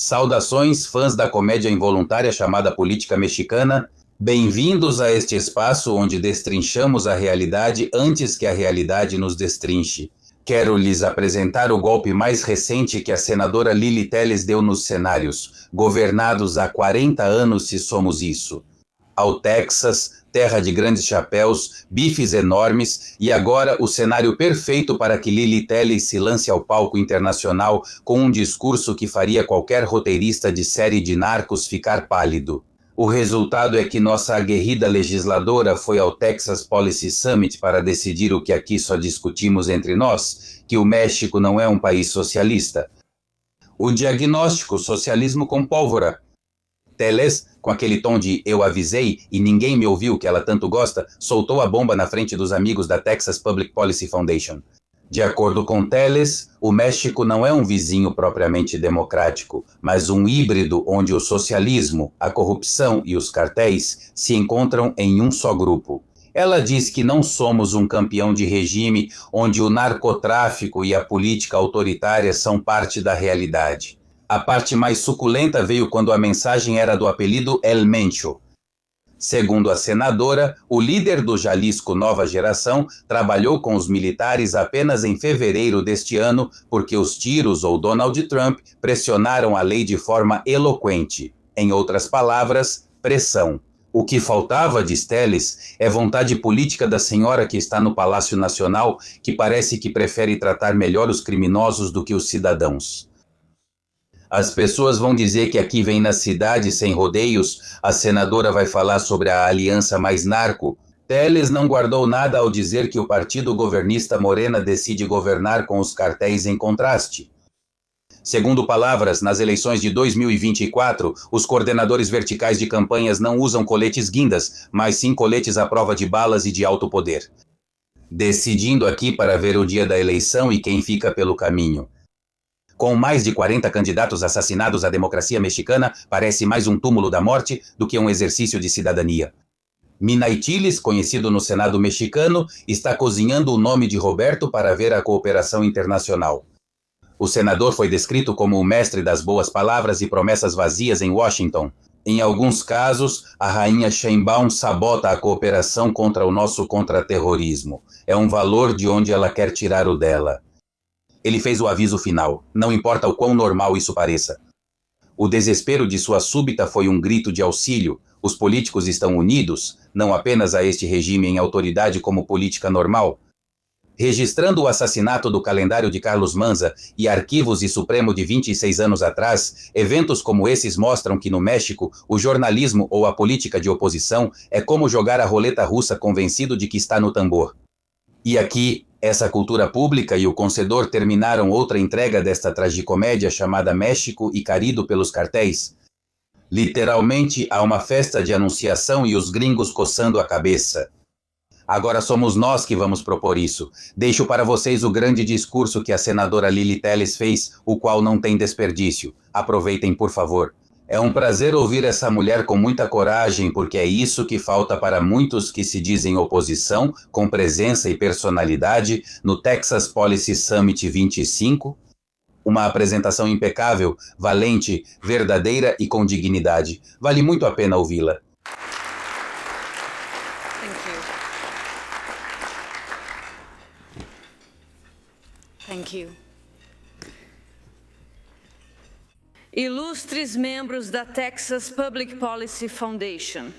Saudações, fãs da comédia involuntária chamada política mexicana. Bem-vindos a este espaço onde destrinchamos a realidade antes que a realidade nos destrinche. Quero lhes apresentar o golpe mais recente que a senadora Lili Telles deu nos cenários, governados há 40 anos se somos isso. Ao Texas, terra de grandes chapéus, bifes enormes e agora o cenário perfeito para que Lili Telles se lance ao palco internacional com um discurso que faria qualquer roteirista de série de narcos ficar pálido. O resultado é que nossa aguerrida legisladora foi ao Texas Policy Summit para decidir o que aqui só discutimos entre nós, que o México não é um país socialista. O diagnóstico, socialismo com pólvora. Telles, com aquele tom de eu avisei e ninguém me ouviu que ela tanto gosta, soltou a bomba na frente dos amigos da Texas Public Policy Foundation. De acordo com Telles, o México não é um vizinho propriamente democrático, mas um híbrido onde o socialismo, a corrupção e os cartéis se encontram em um só grupo. Ela diz que não somos um campeão de regime onde o narcotráfico e a política autoritária são parte da realidade. A parte mais suculenta veio quando a mensagem era do apelido El Mencho. Segundo a senadora, o líder do Jalisco Nova Geração trabalhou com os militares apenas em fevereiro deste ano porque os tiros ou Donald Trump pressionaram a lei de forma eloquente. Em outras palavras, pressão. O que faltava, diz Telles, é vontade política da senhora que está no Palácio Nacional, que parece que prefere tratar melhor os criminosos do que os cidadãos. As pessoas vão dizer que aqui vem na cidade sem rodeios, a senadora vai falar sobre a aliança mais narco. Telles não guardou nada ao dizer que o partido governista Morena decide governar com os cartéis em contraste. Segundo palavras, nas eleições de 2024, os coordenadores verticais de campanhas não usam coletes guindas, mas sim coletes à prova de balas e de alto poder. Decidindo aqui para ver o dia da eleição e quem fica pelo caminho. Com mais de 40 candidatos assassinados, a democracia mexicana parece mais um túmulo da morte do que um exercício de cidadania. Minaytilis, conhecido no Senado mexicano, está cozinhando o nome de Roberto para ver a cooperação internacional. O senador foi descrito como o mestre das boas palavras e promessas vazias em Washington. Em alguns casos, a rainha Sheinbaum sabota a cooperação contra o nosso contra-terrorismo. É um valor de onde ela quer tirar o dela. Ele fez o aviso final, não importa o quão normal isso pareça. O desespero de sua súbita foi um grito de auxílio. Os políticos estão unidos, não apenas a este regime em autoridade como política normal. Registrando o assassinato do calendário de Carlos Manza e arquivos e Supremo de 26 anos atrás, eventos como esses mostram que no México, o jornalismo ou a política de oposição é como jogar a roleta russa convencido de que está no tambor. E aqui, essa cultura pública e o concedor terminaram outra entrega desta tragicomédia chamada México e carido pelos cartéis. Literalmente, há uma festa de anunciação e os gringos coçando a cabeça. Agora somos nós que vamos propor isso. Deixo para vocês o grande discurso que a senadora Lili Telles fez, o qual não tem desperdício. Aproveitem, por favor. É um prazer ouvir essa mulher com muita coragem, porque é isso que falta para muitos que se dizem oposição, com presença e personalidade, no Texas Policy Summit 25. Uma apresentação impecável, valente, verdadeira e com dignidade. Vale muito a pena ouvi-la. Thank you. Ilustres membros da Texas Public Policy Foundation.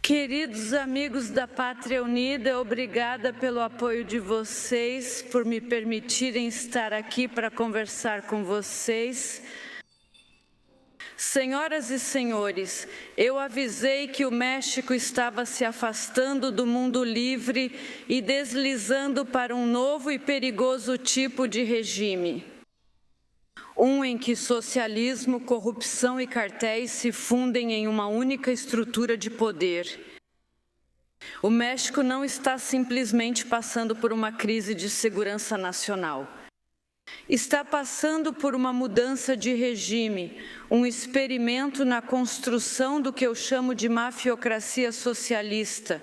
Queridos amigos da Pátria Unida, obrigada pelo apoio de vocês, por me permitirem estar aqui para conversar com vocês. Senhoras e senhores, eu avisei que o México estava se afastando do mundo livre e deslizando para um novo e perigoso tipo de regime. Um em que socialismo, corrupção e cartéis se fundem em uma única estrutura de poder. O México não está simplesmente passando por uma crise de segurança nacional. Está passando por uma mudança de regime, um experimento na construção do que eu chamo de mafiocracia socialista,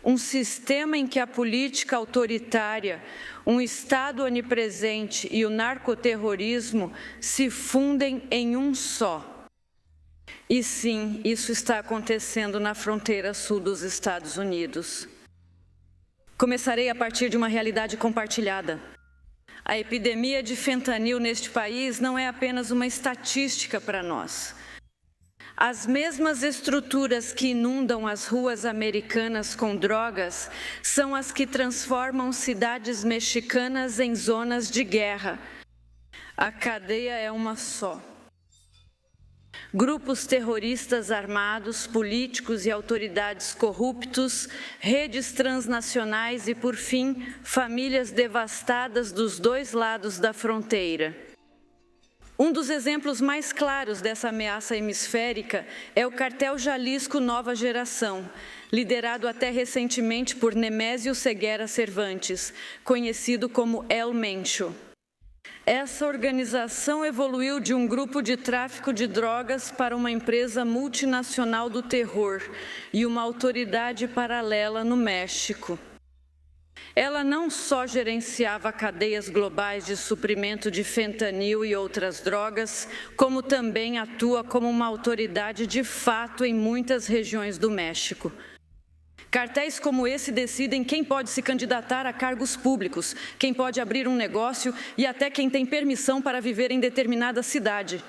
um sistema em que a política autoritária, um Estado onipresente e o narcoterrorismo se fundem em um só. E sim, isso está acontecendo na fronteira sul dos Estados Unidos. Começarei a partir de uma realidade compartilhada. A epidemia de fentanil neste país não é apenas uma estatística para nós. As mesmas estruturas que inundam as ruas americanas com drogas são as que transformam cidades mexicanas em zonas de guerra. A cadeia é uma só. Grupos terroristas armados, políticos e autoridades corruptos, redes transnacionais e, por fim, famílias devastadas dos dois lados da fronteira. Um dos exemplos mais claros dessa ameaça hemisférica é o Cartel Jalisco Nova Geração, liderado até recentemente por Nemésio Ceguera Cervantes, conhecido como El Mencho. Essa organização evoluiu de um grupo de tráfico de drogas para uma empresa multinacional do terror e uma autoridade paralela no México. Ela não só gerenciava cadeias globais de suprimento de fentanil e outras drogas, como também atua como uma autoridade de fato em muitas regiões do México. Cartéis como esse decidem quem pode se candidatar a cargos públicos, quem pode abrir um negócio e até quem tem permissão para viver em determinada cidade.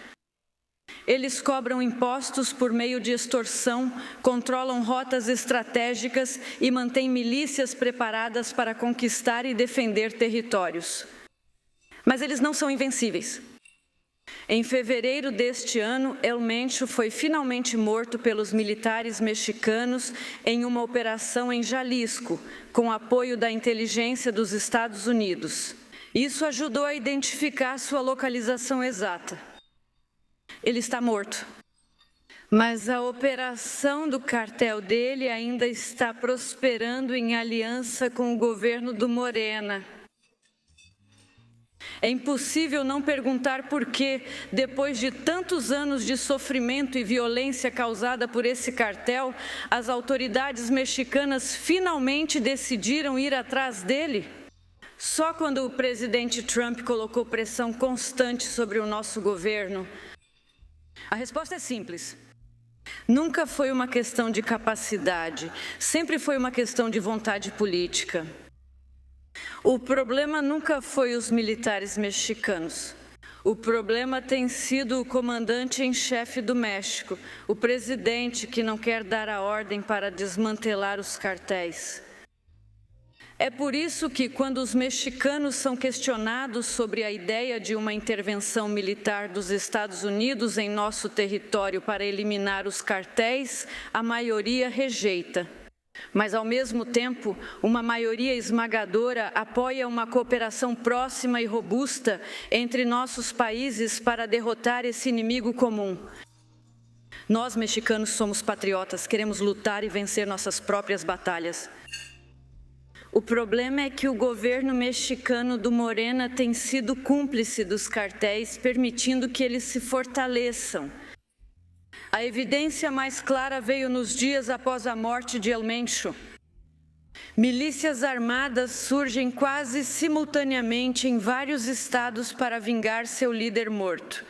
Eles cobram impostos por meio de extorsão, controlam rotas estratégicas e mantêm milícias preparadas para conquistar e defender territórios. Mas eles não são invencíveis. Em fevereiro deste ano, El Mencho foi finalmente morto pelos militares mexicanos em uma operação em Jalisco, com apoio da inteligência dos Estados Unidos. Isso ajudou a identificar sua localização exata. Ele está morto. Mas a operação do cartel dele ainda está prosperando em aliança com o governo do Morena. É impossível não perguntar por que, depois de tantos anos de sofrimento e violência causada por esse cartel, as autoridades mexicanas finalmente decidiram ir atrás dele. Só quando o presidente Trump colocou pressão constante sobre o nosso governo. A resposta é simples. Nunca foi uma questão de capacidade, sempre foi uma questão de vontade política. O problema nunca foi os militares mexicanos. O problema tem sido o comandante em chefe do México, o presidente que não quer dar a ordem para desmantelar os cartéis. É por isso que, quando os mexicanos são questionados sobre a ideia de uma intervenção militar dos Estados Unidos em nosso território para eliminar os cartéis, a maioria rejeita. Mas, ao mesmo tempo, uma maioria esmagadora apoia uma cooperação próxima e robusta entre nossos países para derrotar esse inimigo comum. Nós, mexicanos, somos patriotas, queremos lutar e vencer nossas próprias batalhas. O problema é que o governo mexicano do Morena tem sido cúmplice dos cartéis, permitindo que eles se fortaleçam. A evidência mais clara veio nos dias após a morte de El Mencho. Milícias armadas surgem quase simultaneamente em vários estados para vingar seu líder morto.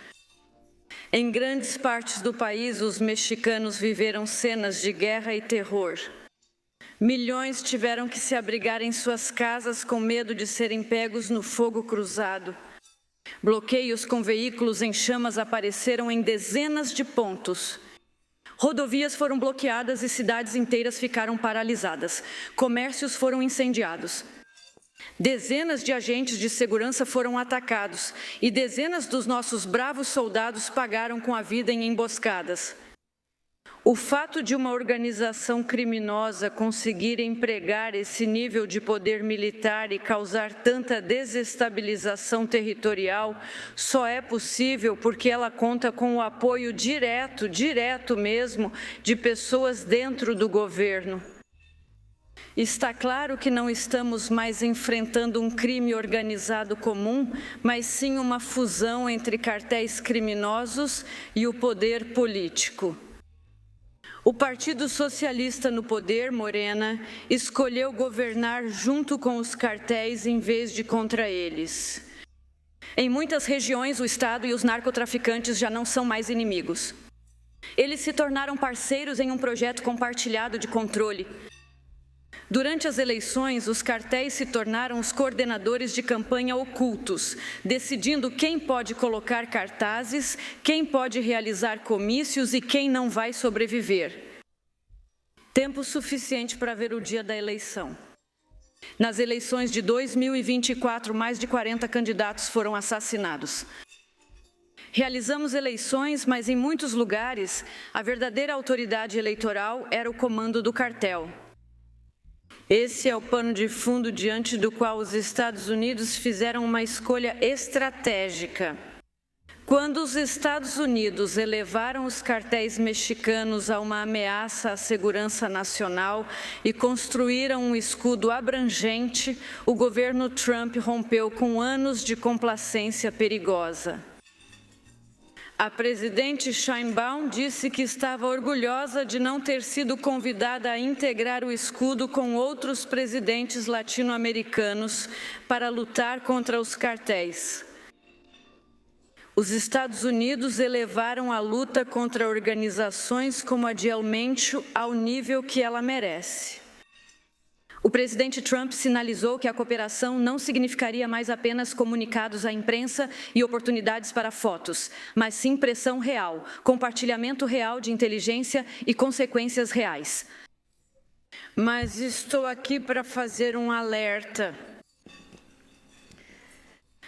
Em grandes partes do país, os mexicanos viveram cenas de guerra e terror. Milhões tiveram que se abrigar em suas casas com medo de serem pegos no fogo cruzado. Bloqueios com veículos em chamas apareceram em dezenas de pontos. Rodovias foram bloqueadas e cidades inteiras ficaram paralisadas. Comércios foram incendiados. Dezenas de agentes de segurança foram atacados e dezenas dos nossos bravos soldados pagaram com a vida em emboscadas. O fato de uma organização criminosa conseguir empregar esse nível de poder militar e causar tanta desestabilização territorial só é possível porque ela conta com o apoio direto mesmo, de pessoas dentro do governo. Está claro que não estamos mais enfrentando um crime organizado comum, mas sim uma fusão entre cartéis criminosos e o poder político. O Partido Socialista no poder, Morena, escolheu governar junto com os cartéis em vez de contra eles. Em muitas regiões, o Estado e os narcotraficantes já não são mais inimigos. Eles se tornaram parceiros em um projeto compartilhado de controle. Durante as eleições, os cartéis se tornaram os coordenadores de campanha ocultos, decidindo quem pode colocar cartazes, quem pode realizar comícios e quem não vai sobreviver. Tempo suficiente para ver o dia da eleição. Nas eleições de 2024, mais de 40 candidatos foram assassinados. Realizamos eleições, mas em muitos lugares, a verdadeira autoridade eleitoral era o comando do cartel. Esse é o pano de fundo diante do qual os Estados Unidos fizeram uma escolha estratégica. Quando os Estados Unidos elevaram os cartéis mexicanos a uma ameaça à segurança nacional e construíram um escudo abrangente, o governo Trump rompeu com anos de complacência perigosa. A presidente Sheinbaum disse que estava orgulhosa de não ter sido convidada a integrar o escudo com outros presidentes latino-americanos para lutar contra os cartéis. Os Estados Unidos elevaram a luta contra organizações como a de El Mencho ao nível que ela merece. O presidente Trump sinalizou que a cooperação não significaria mais apenas comunicados à imprensa e oportunidades para fotos, mas sim pressão real, compartilhamento real de inteligência e consequências reais. Mas estou aqui para fazer um alerta.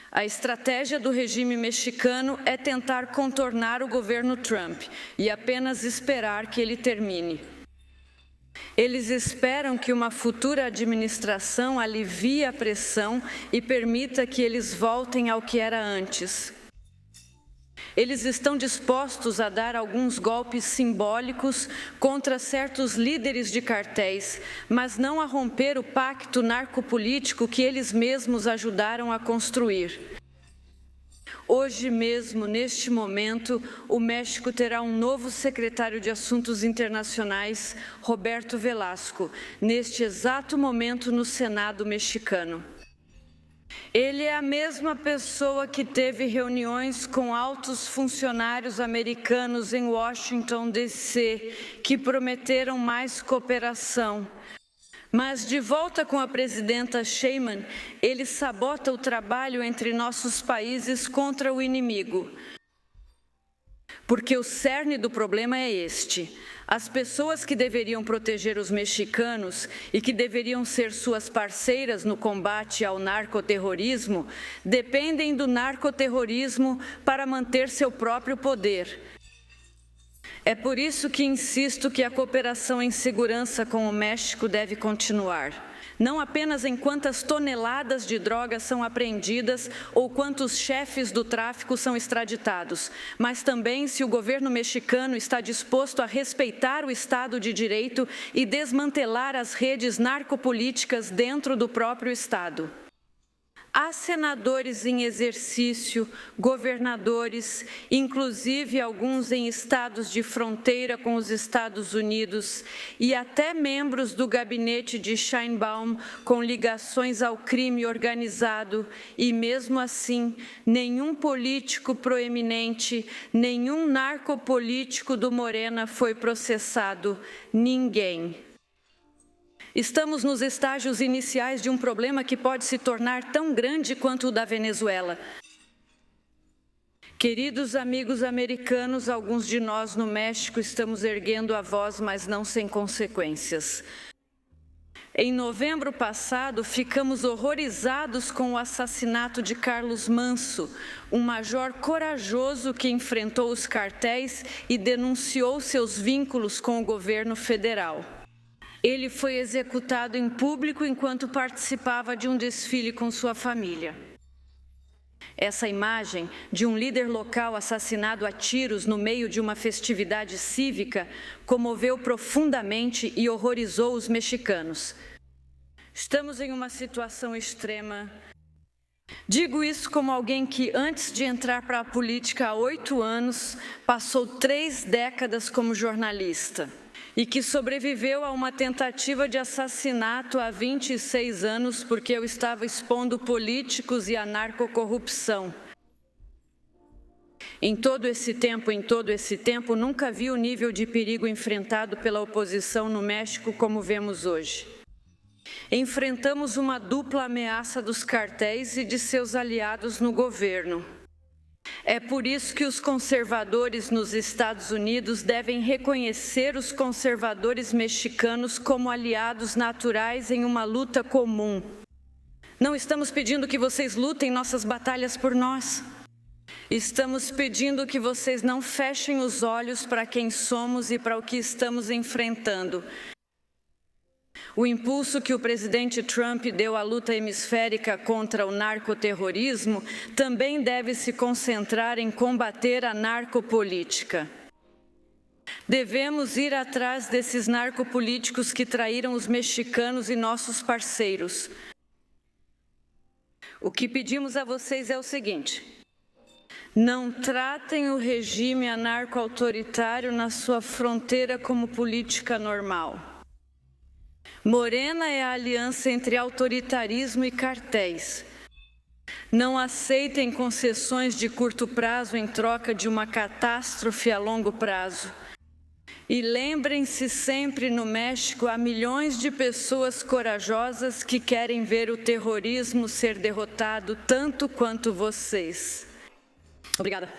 A estratégia do regime mexicano é tentar contornar o governo Trump e apenas esperar que ele termine. Eles esperam que uma futura administração alivie a pressão e permita que eles voltem ao que era antes. Eles estão dispostos a dar alguns golpes simbólicos contra certos líderes de cartéis, mas não a romper o pacto narcopolítico que eles mesmos ajudaram a construir. Hoje mesmo, neste momento, o México terá um novo secretário de Assuntos Internacionais, Roberto Velasco, neste exato momento no Senado mexicano. Ele é a mesma pessoa que teve reuniões com altos funcionários americanos em Washington, D.C., que prometeram mais cooperação. Mas, de volta com a presidenta Sheinbaum, ele sabota o trabalho entre nossos países contra o inimigo. Porque o cerne do problema é este: as pessoas que deveriam proteger os mexicanos e que deveriam ser suas parceiras no combate ao narcoterrorismo, dependem do narcoterrorismo para manter seu próprio poder. É por isso que insisto que a cooperação em segurança com o México deve continuar. Não apenas em quantas toneladas de drogas são apreendidas ou quantos chefes do tráfico são extraditados, mas também se o governo mexicano está disposto a respeitar o Estado de Direito e desmantelar as redes narcopolíticas dentro do próprio Estado. Há senadores em exercício, governadores, inclusive alguns em estados de fronteira com os Estados Unidos, e até membros do gabinete de Sheinbaum com ligações ao crime organizado, e mesmo assim, nenhum político proeminente, nenhum narcopolítico do Morena foi processado, ninguém. Estamos nos estágios iniciais de um problema que pode se tornar tão grande quanto o da Venezuela. Queridos amigos americanos, alguns de nós no México estamos erguendo a voz, mas não sem consequências. Em novembro passado, ficamos horrorizados com o assassinato de Carlos Manso, um major corajoso que enfrentou os cartéis e denunciou seus vínculos com o governo federal. Ele foi executado em público enquanto participava de um desfile com sua família. Essa imagem de um líder local assassinado a tiros no meio de uma festividade cívica comoveu profundamente e horrorizou os mexicanos. Estamos em uma situação extrema. Digo isso como alguém que, antes de entrar para a política há 8 anos, passou 3 décadas como jornalista. e que sobreviveu a uma tentativa de assassinato há 26 anos porque eu estava expondo políticos e a narcocorrupção. Em todo esse tempo, nunca vi o nível de perigo enfrentado pela oposição no México como vemos hoje. Enfrentamos uma dupla ameaça dos cartéis e de seus aliados no governo. É por isso que os conservadores nos Estados Unidos devem reconhecer os conservadores mexicanos como aliados naturais em uma luta comum. Não estamos pedindo que vocês lutem nossas batalhas por nós. Estamos pedindo que vocês não fechem os olhos para quem somos e para o que estamos enfrentando. O impulso que o presidente Trump deu à luta hemisférica contra o narcoterrorismo também deve se concentrar em combater a narcopolítica. Devemos ir atrás desses narcopolíticos que traíram os mexicanos e nossos parceiros. O que pedimos a vocês é o seguinte: não tratem o regime anarco-autoritário na sua fronteira como política normal. Morena é a aliança entre autoritarismo e cartéis. Não aceitem concessões de curto prazo em troca de uma catástrofe a longo prazo. E lembrem-se sempre, no México, há milhões de pessoas corajosas que querem ver o terrorismo ser derrotado tanto quanto vocês. Obrigada.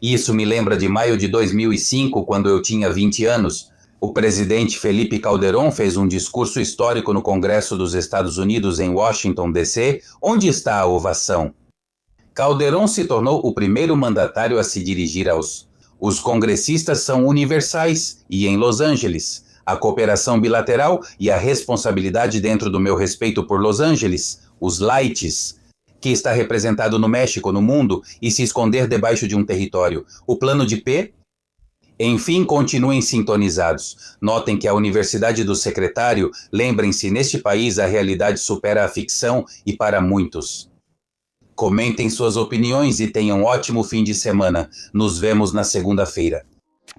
Isso me lembra de maio de 2005, quando eu tinha 20 anos. O presidente Felipe Calderón fez um discurso histórico no Congresso dos Estados Unidos em Washington, D.C., onde está a ovação. Calderón se tornou o primeiro mandatário a se dirigir aos... Os congressistas são universais e em Los Angeles. A cooperação bilateral e a responsabilidade dentro do meu respeito por Los Angeles, os lights, que está representado no México, no mundo, e se esconder debaixo de um território. O plano de P... Enfim, continuem sintonizados. Notem que a Universidade do Secretário, lembrem-se, neste país a realidade supera a ficção e para muitos. Comentem suas opiniões e tenham um ótimo fim de semana. Nos vemos na segunda-feira.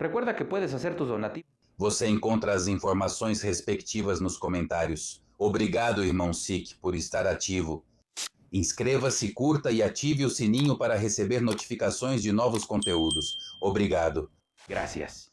Recuerda que puedes hacer tus donativos. Você encontra as informações respectivas nos comentários. Obrigado, irmão Sikh, por estar ativo. Inscreva-se, curta e ative o sininho para receber notificações de novos conteúdos. Obrigado. Gracias.